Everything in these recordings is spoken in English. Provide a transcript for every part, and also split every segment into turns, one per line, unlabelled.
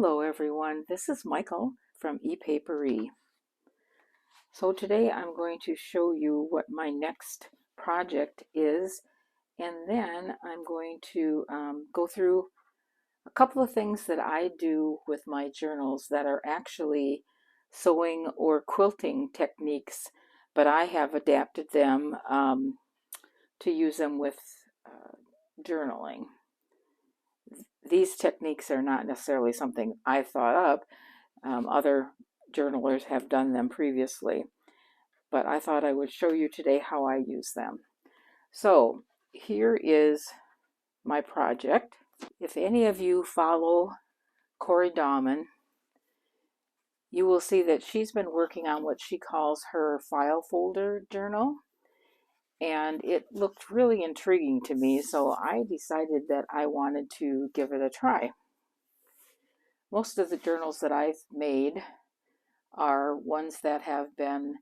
Hello everyone, this is Michael from ePapery. So today I'm going to show you what my next project is, and then I'm going to go through a couple of things that I do with my journals that are actually sewing or quilting techniques, but I have adapted them to use them with journaling. These techniques are not necessarily something I thought up. Other journalers have done them previously, but I thought I would show you today how I use them. So here is my project. If any of you follow CoriDahmen, you will see that she's been working on what she calls her file folder journal, and it looked really intriguing to me, so I decided that I wanted to give it a try. Most of the journals that I've made are ones that have been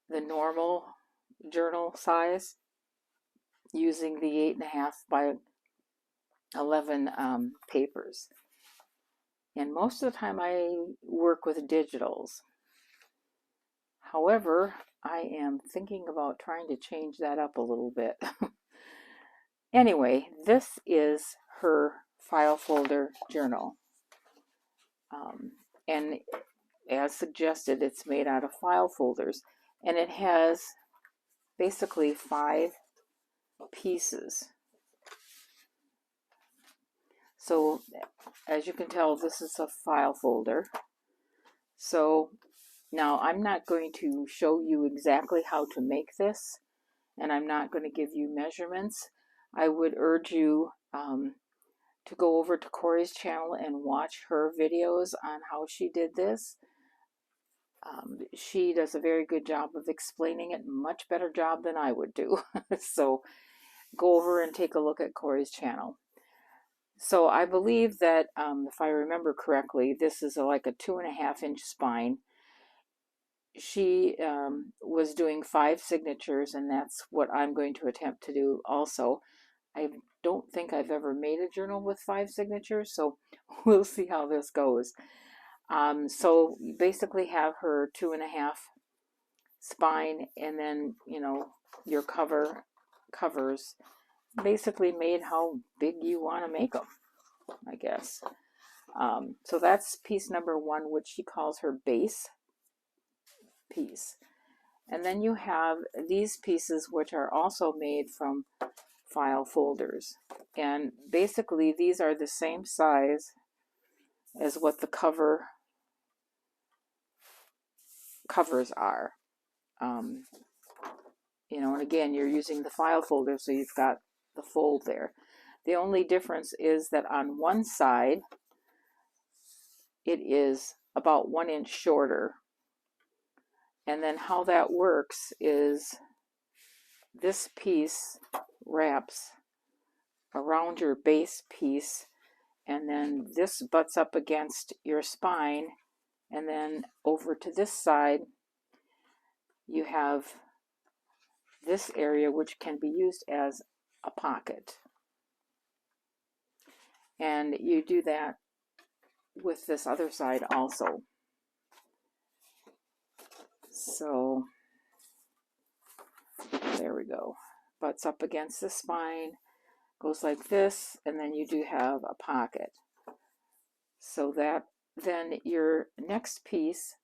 the normal journal size, using the 8.5 by 11 papers. And most of the time I work with digitals. However, I am thinking about trying to change that up a little bit. Anyway, this is her file folder journal. And as suggested, it's made out of file folders. And it has basically 5 pieces. So as you can tell, this is a file folder. So now I'm not going to show you exactly how to make this, and I'm not going to give you measurements. I would urge you to go over to Cori's channel and watch her videos on how she did this. She does a very good job of explaining it, much better job than I would do. So go over and take a look at Cori's channel. So I believe that, if I remember correctly, this is like a 2.5-inch spine. She was doing 5 signatures, and that's what I'm going to attempt to do also. I don't think I've ever made a journal with 5 signatures, so we'll see how this goes. So you basically have her 2.5 spine, and then, you know, your covers basically made how big you want to make them, I guess. So that's piece number 1, which she calls her base piece. And then you have these pieces, which are also made from file folders. And basically these are the same size as what the covers are. You know, and again, you're using the file folder, so you've got the fold there. The only difference is that on one side, it is about 1 inch shorter. And then how that works is this piece wraps around your base piece, and then this butts up against your spine, and then over to this side you have this area, which can be used as a pocket. And you do that with this other side also. So there we go. Butts up against the spine, goes like this, and then you do have a pocket. So that then your next piece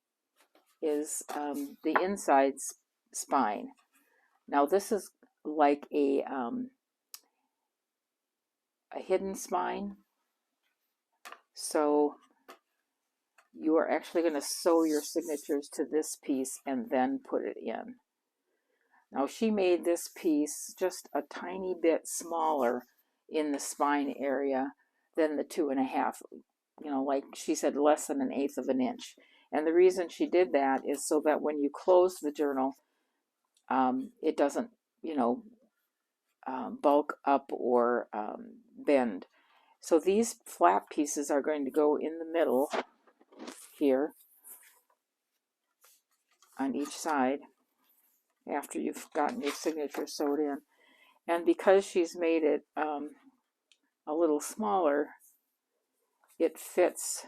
is the inside spine. Now this is like a hidden spine. So you are actually going to sew your signatures to this piece and then put it in. Now she made this piece just a tiny bit smaller in the spine area than the 2.5. You know, like she said, less than 1/8 of an inch. And the reason she did that is so that when you close the journal, it doesn't, you know, bulk up or bend. So these flat pieces are going to go in the middle here on each side after you've gotten your signature sewed in. And because she's made it a little smaller, it fits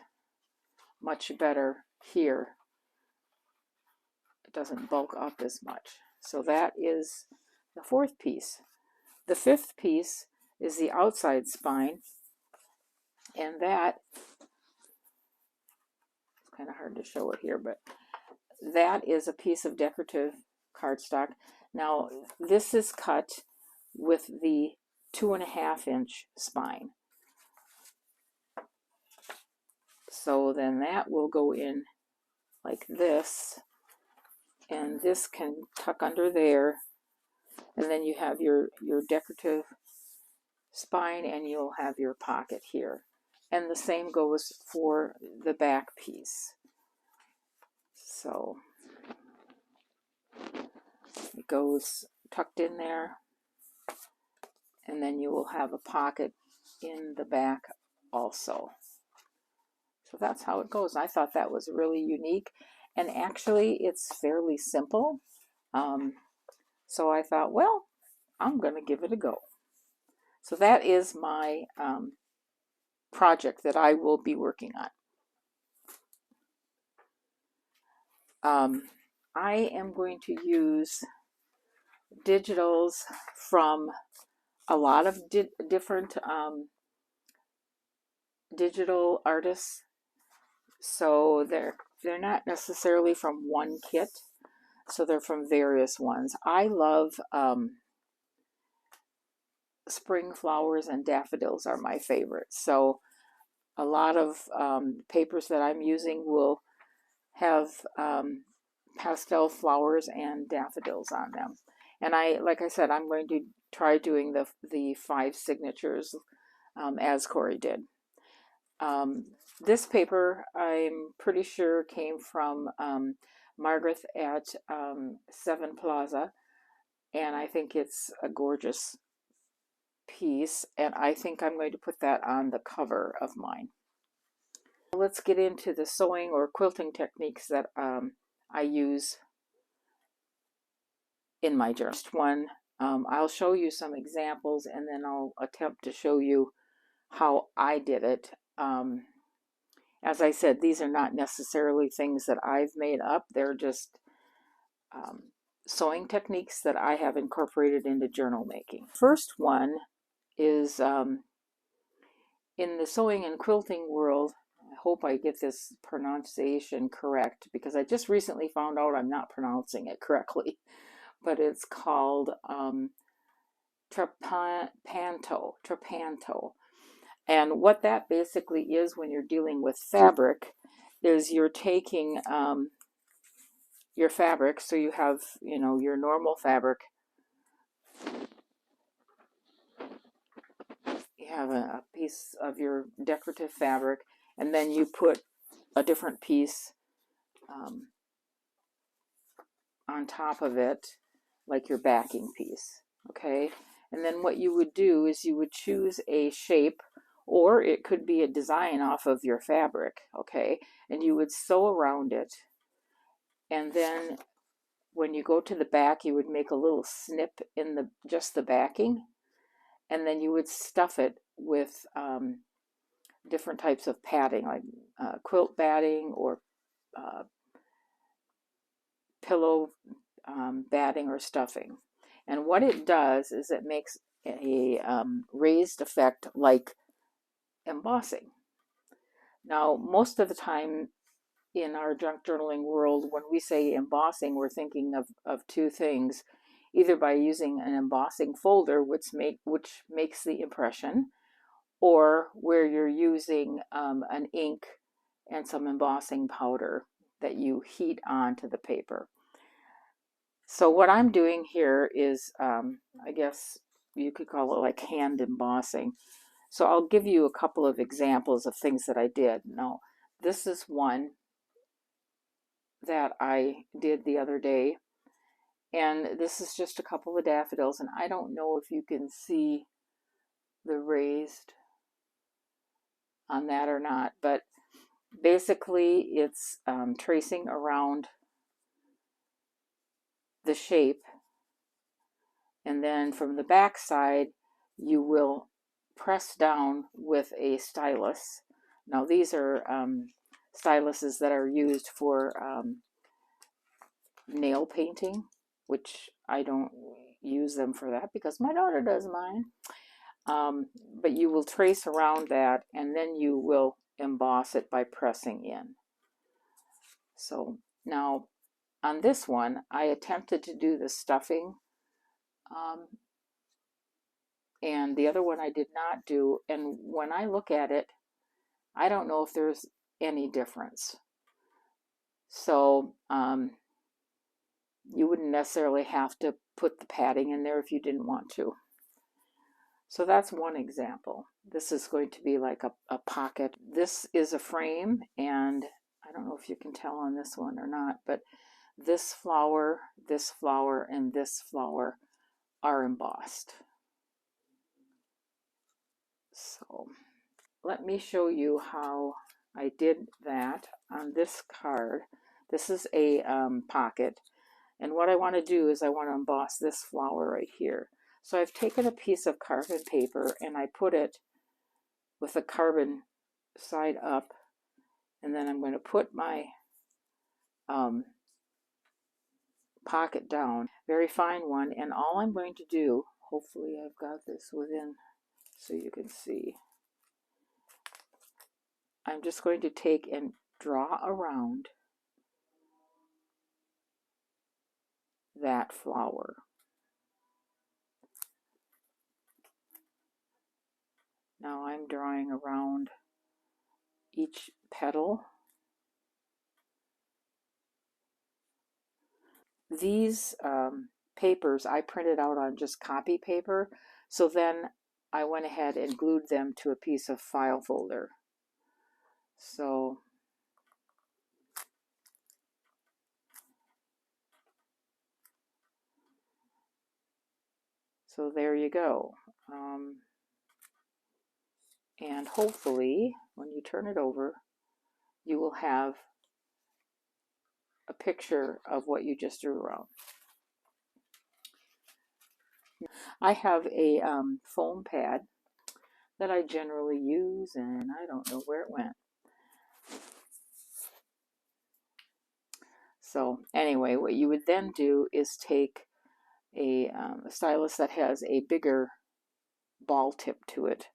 much better here. It doesn't bulk up as much. So that is the fourth piece. The fifth piece is the outside spine, and that, it's kind of hard to show it here, but that is a piece of decorative cardstock. Now, this is cut with the 2.5-inch spine. So then that will go in like this, and this can tuck under there, and then you have your decorative spine, and you'll have your pocket here. And the same goes for the back piece. So it goes tucked in there, and then you will have a pocket in the back also. So that's how it goes. I thought that was really unique, and actually it's fairly simple. So I thought, well, I'm going to give it a go. So that is my project that I will be working on. I am going to use digitals from a lot of different digital artists. So they're not necessarily from one kit. So they're from various ones. I love spring flowers, and daffodils are my favorites. So a lot of papers that I'm using will have pastel flowers and daffodils on them. And like I said, I'm going to try doing the 5 signatures as Cori did. This paper, I'm pretty sure, came from Margaret at 7 Plaza, and I think it's a gorgeous piece, and I think I'm going to put that on the cover of mine. Let's get into the sewing or quilting techniques that I use in my journal. First one, I'll show you some examples, and then I'll attempt to show you how I did it. As I said, these are not necessarily things that I've made up. They're just sewing techniques that I have incorporated into journal making. First one is in the sewing and quilting world. I hope I get this pronunciation correct, because I just recently found out I'm not pronouncing it correctly, but it's called trapanto. And what that basically is, when you're dealing with fabric, is you're taking your fabric, so you have, your normal fabric. You have a piece of your decorative fabric, and then you put a different piece on top of it, like your backing piece, okay? And then what you would do is you would choose a shape, or it could be a design off of your fabric, okay? And you would sew around it, and then when you go to the back, you would make a little snip in just the backing, and then you would stuff it with different types of padding, like quilt batting or pillow batting or stuffing. And what it does is it makes a raised effect like embossing. Now, most of the time in our junk journaling world, when we say embossing, we're thinking of 2 things: either by using an embossing folder, which makes the impression, or where you're using an ink and some embossing powder that you heat onto the paper. So what I'm doing here is, I guess you could call it like hand embossing. So I'll give you a couple of examples of things that I did. Now, this is one that I did the other day, and this is just a couple of daffodils, and I don't know if you can see the raised on that or not, but basically it's tracing around the shape, and then from the back side you will press down with a stylus Now these are styluses that are used for nail painting, which I don't use them for that because my daughter does mine. But you will trace around that and then you will emboss it by pressing in. So now on this one, I attempted to do the stuffing, and the other one I did not do. And when I look at it, I don't know if there's any difference. So you wouldn't necessarily have to put the padding in there if you didn't want to. So that's one example. This is going to be like a pocket. This is a frame, and I don't know if you can tell on this one or not, but this flower, and this flower are embossed. So let me show you how I did that on this card. This is a pocket, and what I want to do is I want to emboss this flower right here. So I've taken a piece of carbon paper and I put it with the carbon side up, and then I'm going to put my pocket down, very fine one, and all I'm going to do, hopefully I've got this within so you can see, I'm just going to take and draw around that flower. Now I'm drawing around each petal. These papers I printed out on just copy paper, so then I went ahead and glued them to a piece of file folder. So there you go. And hopefully when you turn it over, you will have a picture of what you just drew around. I have a foam pad that I generally use, and I don't know where it went. So anyway, what you would then do is take a stylus that has a bigger ball tip to it,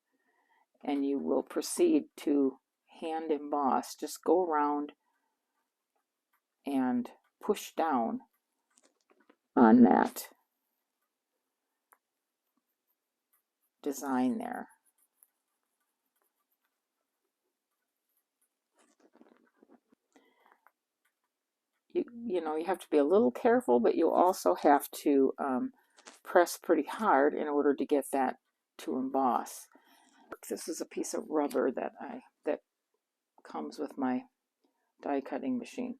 and you will proceed to hand emboss. Just go around and push down on that design there. You know, you have to be a little careful, but you also have to press pretty hard in order to get that to emboss. This is a piece of rubber that comes with my die cutting machine.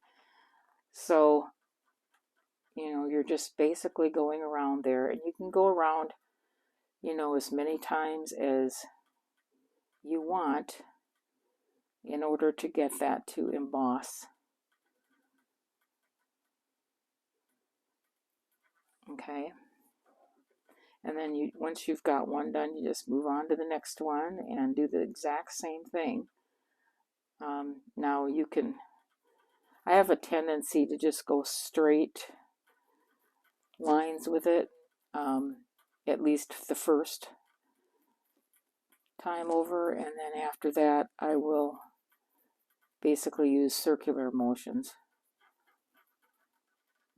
So, you know, you're just basically going around there, and you can go around, you know, as many times as you want in order to get that to emboss. Okay. And then once you've got one done, you just move on to the next one and do the exact same thing. Now you can, I have a tendency to just go straight lines with it, at least the first time over, and then after that I will basically use circular motions.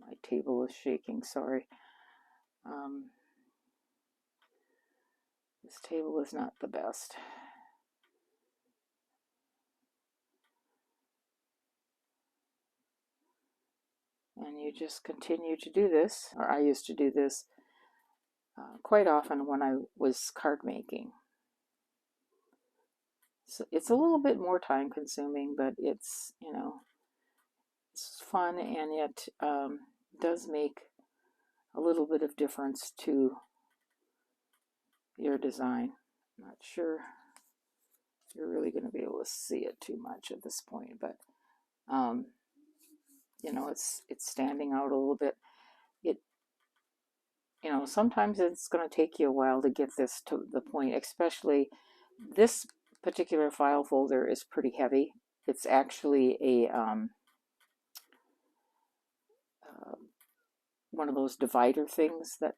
My table is shaking, sorry. This table is not the best. And you just continue to do this, or I used to do this quite often when I was card making. So it's a little bit more time consuming, but it's, you know, it's fun, and yet does make a little bit of difference to your design. I'm not sure you're really going to be able to see it too much at this point, but you know, it's standing out a little bit. You know, sometimes it's going to take you a while to get this to the point, especially this particular file folder is pretty heavy. It's actually a one of those divider things that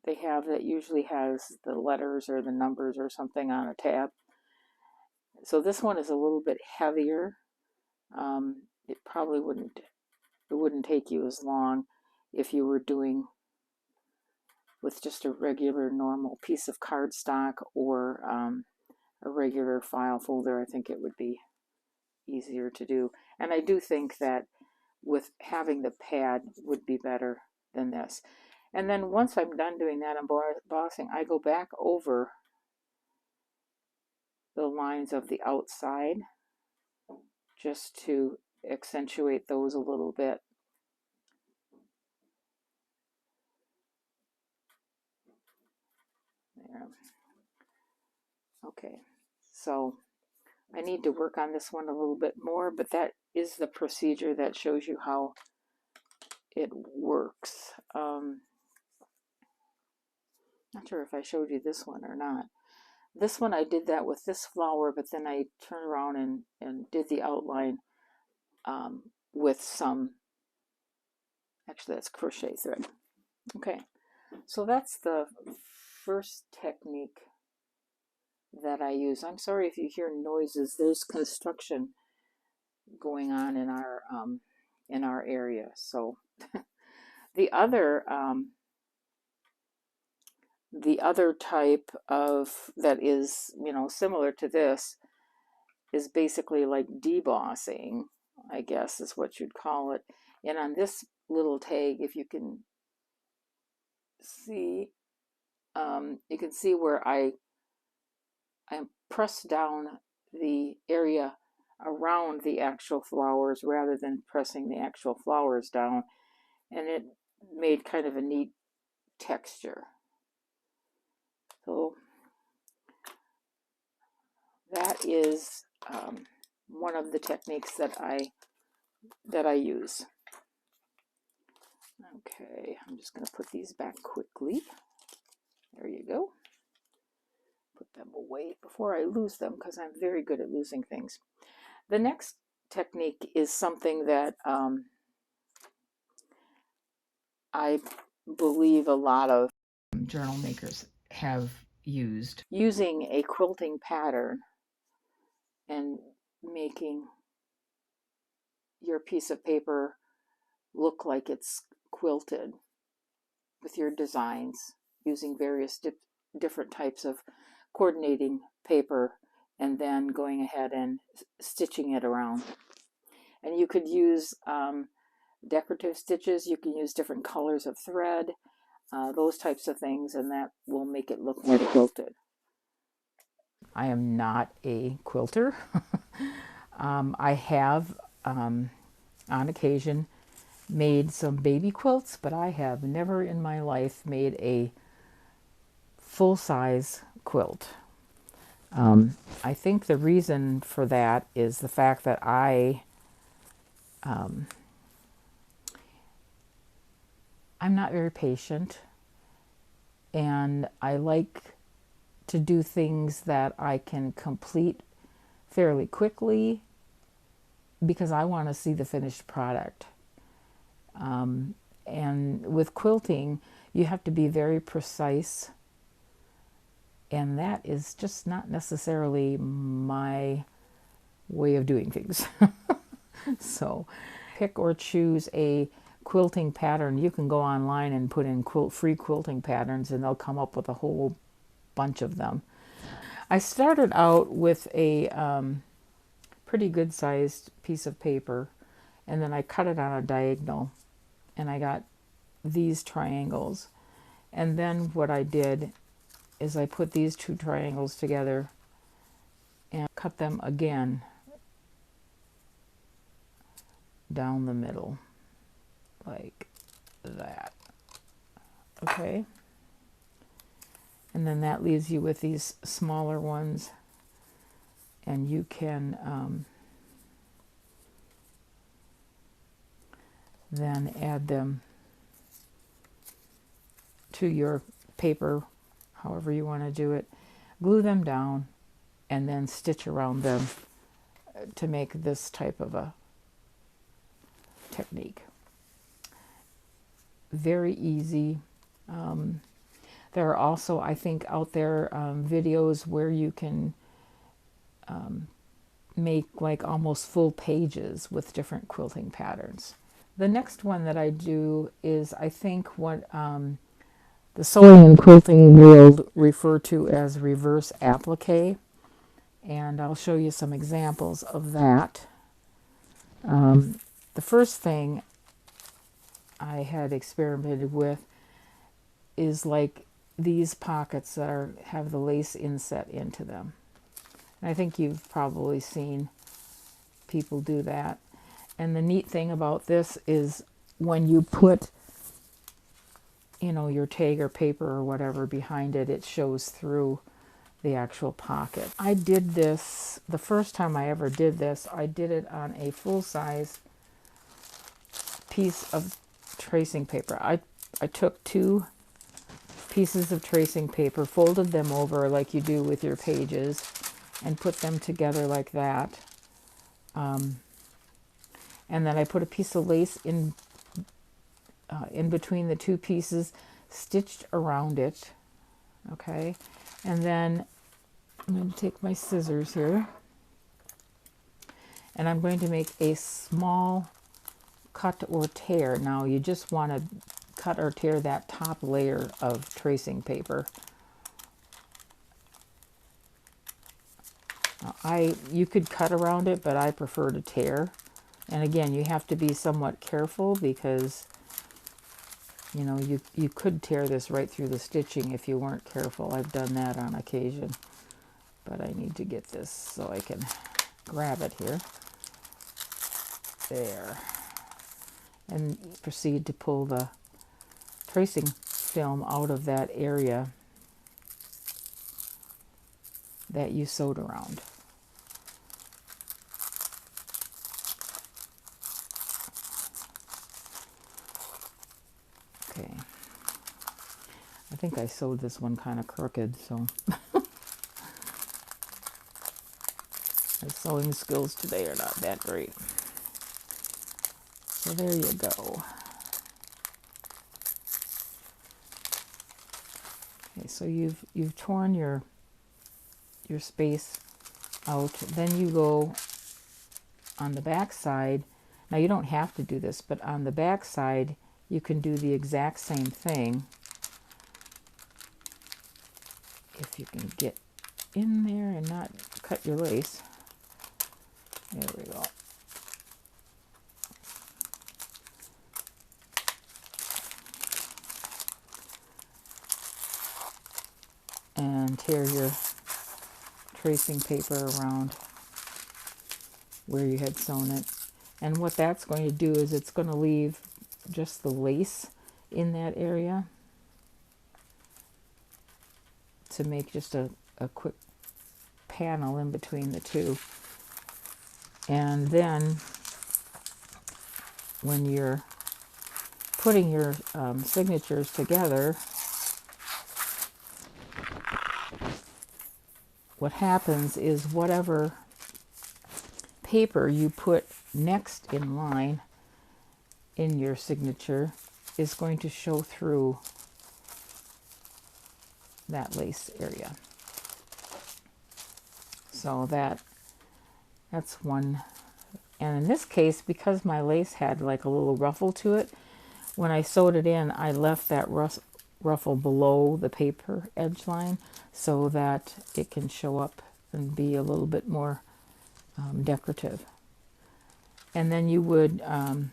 they have that usually has the letters or the numbers or something on a tab. So this one is a little bit heavier. It probably wouldn't take you as long if you were doing with just a regular normal piece of cardstock or a regular file folder. I think it would be easier to do. And I do think that with having the pad would be better than this. And then once I'm done doing that embossing, I go back over the lines of the outside just to accentuate those a little bit. There. Okay, so I need to work on this one a little bit more, but that is the procedure that shows you how it works. Not sure if I showed you this one or not. This one I did that with this flower, but then I turned around and did the outline with some, actually that's crochet thread. Okay, so that's the first technique that I use. I'm sorry if you hear noises. There's construction going on in our area. So the other type of that is, you know, similar to this is basically like debossing, I guess is what you'd call it. And on this little tag, if you can see, you can see where I press down the area around the actual flowers rather than pressing the actual flowers down, and it made kind of a neat texture. So that is one of the techniques that I use. Okay, I'm just going to put these back quickly. There you go. Put them away before I lose them, because I'm very good at losing things. The next technique is something that I believe a lot of journal makers have used. Using a quilting pattern and making your piece of paper look like it's quilted with your designs, using various different types of coordinating paper and then going ahead and stitching it around. And you could use decorative stitches, you can use different colors of thread, those types of things, and that will make it look more quilted. I am not a quilter. I have, on occasion, made some baby quilts, but I have never in my life made a full-size quilt. I think the reason for that is the fact that I'm not very patient, and I like to do things that I can complete fairly quickly because I want to see the finished product. And with quilting, you have to be very precise, and that is just not necessarily my way of doing things. So pick or choose a quilting pattern. You can go online and put in free quilting patterns, and they'll come up with a whole bunch of them. I started out with a pretty good sized piece of paper, and then I cut it on a diagonal, and I got these triangles. And then what I did is I put these two triangles together and cut them again down the middle like that. Okay, and then that leaves you with these smaller ones, and you can then add them to your paper however you want to do it. Glue them down and then stitch around them to make this type of a technique. Very easy. There are also, I think, out there videos where you can make like almost full pages with different quilting patterns. The next one that I do is, I think, what the sewing and quilting world refer to as reverse applique, and I'll show you some examples of that. The first thing I had experimented with is like these pockets that have the lace inset into them. And I think you've probably seen people do that. And the neat thing about this is when you put, you know, your tag or paper or whatever behind it, it shows through the actual pocket. I did this, the first time I ever did this, I did it on a full-size piece of tracing paper. I took 2 pieces of tracing paper, folded them over like you do with your pages, and put them together like that. And then I put a piece of lace in between the 2 pieces, stitched around it. Okay, and then I'm going to take my scissors here, and I'm going to make a small cut or tear. Now you just want to cut or tear that top layer of tracing paper. Now, you could cut around it, but I prefer to tear. And again, you have to be somewhat careful because, you know, you could tear this right through the stitching if you weren't careful. I've done that on occasion, but I need to get this so I can grab it here. There. And proceed to pull the tracing film out of that area that you sewed around. Okay. I think I sewed this one kind of crooked, so my sewing skills today are not that great. So there you go. Okay, so you've torn your space out. Then you go on the back side. Now you don't have to do this, but on the back side you can do the exact same thing. If you can get in there and not cut your lace. There we go. And tear your tracing paper around where you had sewn it. And what that's going to do is it's going to leave just the lace in that area to make just a quick panel in between the 2. And then when you're putting your signatures together, what happens is whatever paper you put next in line in your signature is going to show through that lace area. So that's one. And in this case, because my lace had like a little ruffle to it, when I sewed it in, I left that ruffle below the paper edge line so that it can show up and be a little bit more decorative. And then you would, I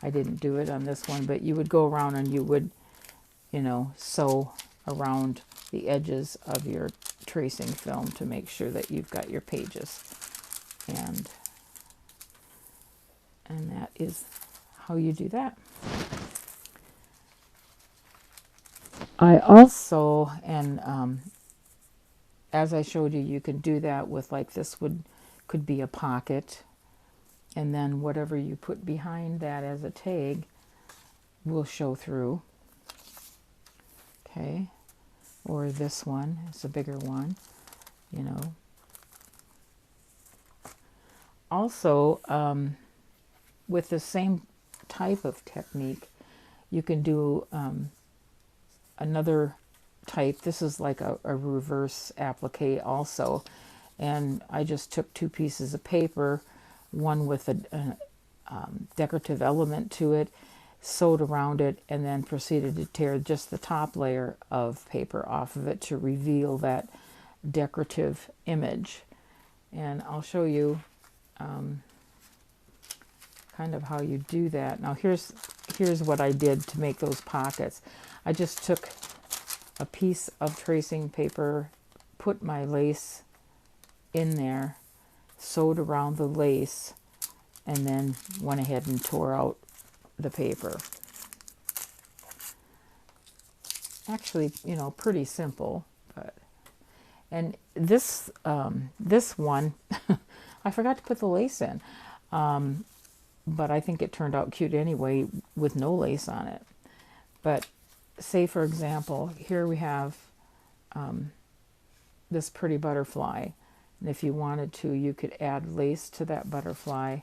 didn't do it on this one, but you would go around and you would, you know, sew around the edges of your tracing film to make sure that you've got your pages. And that is how you do that. I also, and as I showed you, you can do that with, like, this could be a pocket, and then whatever you put behind that as a tag will show through. Okay, or this one, it's a bigger one. you know. Also, with the same type of technique, you can do another type. This is like a reverse applique also. And I just took 2 pieces of paper, one with a decorative element to it, sewed around it, and then proceeded to tear just the top layer of paper off of it to reveal that decorative image. And I'll show you kind of how you do that. Now here's what I did to make those pockets. I just took a piece of tracing paper, put my lace in there, sewed around the lace, and then went ahead and tore out the paper. Actually, you know, pretty simple. And this this one, I forgot to put the lace in, but I think it turned out cute anyway with no lace on it. But say, for example, here we have this pretty butterfly. And if you wanted to, you could add lace to that butterfly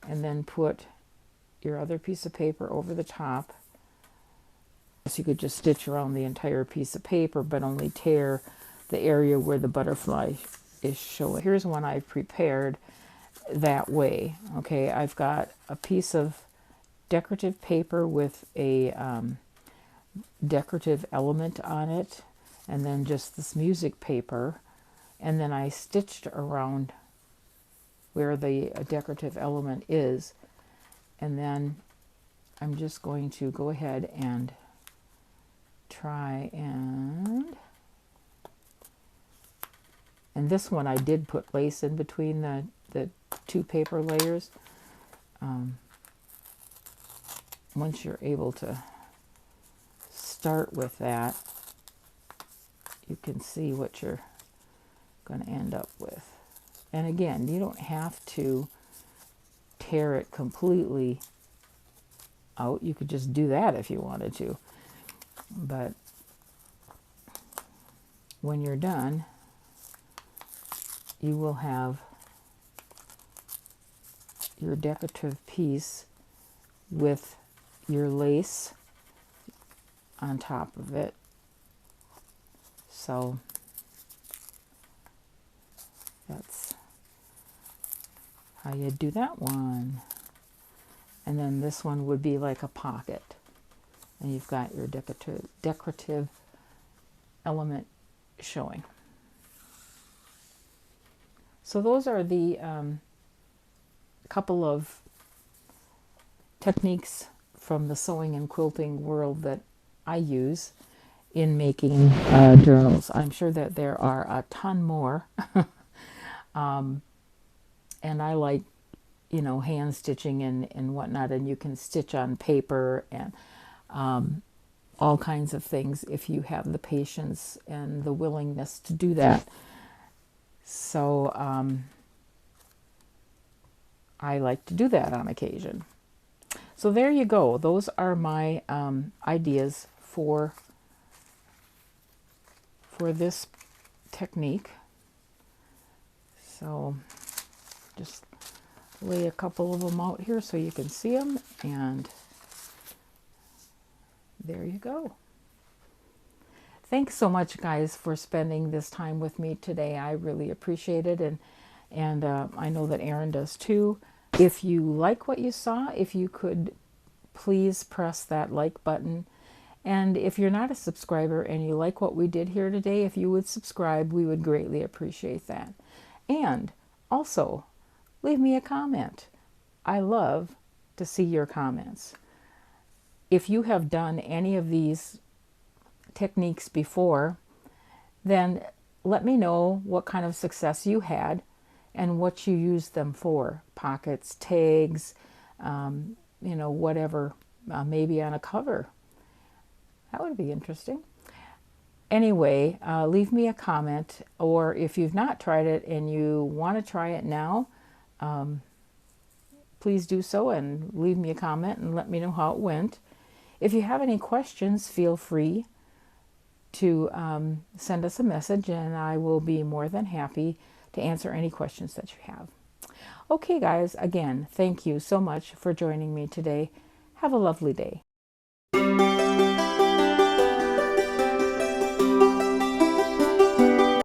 and then put your other piece of paper over the top. So you could just stitch around the entire piece of paper, but only tear the area where the butterfly is showing. Here's one I've prepared that way. Okay, I've got a piece of decorative paper with a decorative element on it, and then just this music paper, and then I stitched around where the decorative element is, and then I'm just going to go ahead and try and this one I did put lace in between the 2 paper layers. Once you're able to start with that, you can see what you're going to end up with. And again, you don't have to tear it completely out. You could just do that if you wanted to. But when you're done, you will have your decorative piece with your lace on top of it. So that's how you do that one. And then this one would be like a pocket. And you've got your decorative element showing. So those are the couple of techniques from the sewing and quilting world that I use in making journals. I'm sure that there are a ton more. And I like, you know, hand stitching and whatnot, and you can stitch on paper and all kinds of things if you have the patience and the willingness to do that. So I like to do that on occasion. So there you go. Those are my ideas for this technique. So just lay a couple of them out here so you can see them, and there you go. Thanks so much, guys, for spending this time with me today. I really appreciate it, and I know that Erin does too. If you like what you saw, if you could please press that like button. And if you're not a subscriber and you like what we did here today, if you would subscribe, we would greatly appreciate that. And also, leave me a comment. I love to see your comments. If you have done any of these techniques before, then let me know what kind of success you had and what you used them for. Pockets, tags, you know, whatever, maybe on a cover. That would be interesting. Anyway, leave me a comment, or if you've not tried it and you want to try it now, please do so and leave me a comment and let me know how it went. If you have any questions, feel free to send us a message, and I will be more than happy to answer any questions that you have. Okay, guys, again, thank you so much for joining me today. Have a lovely day.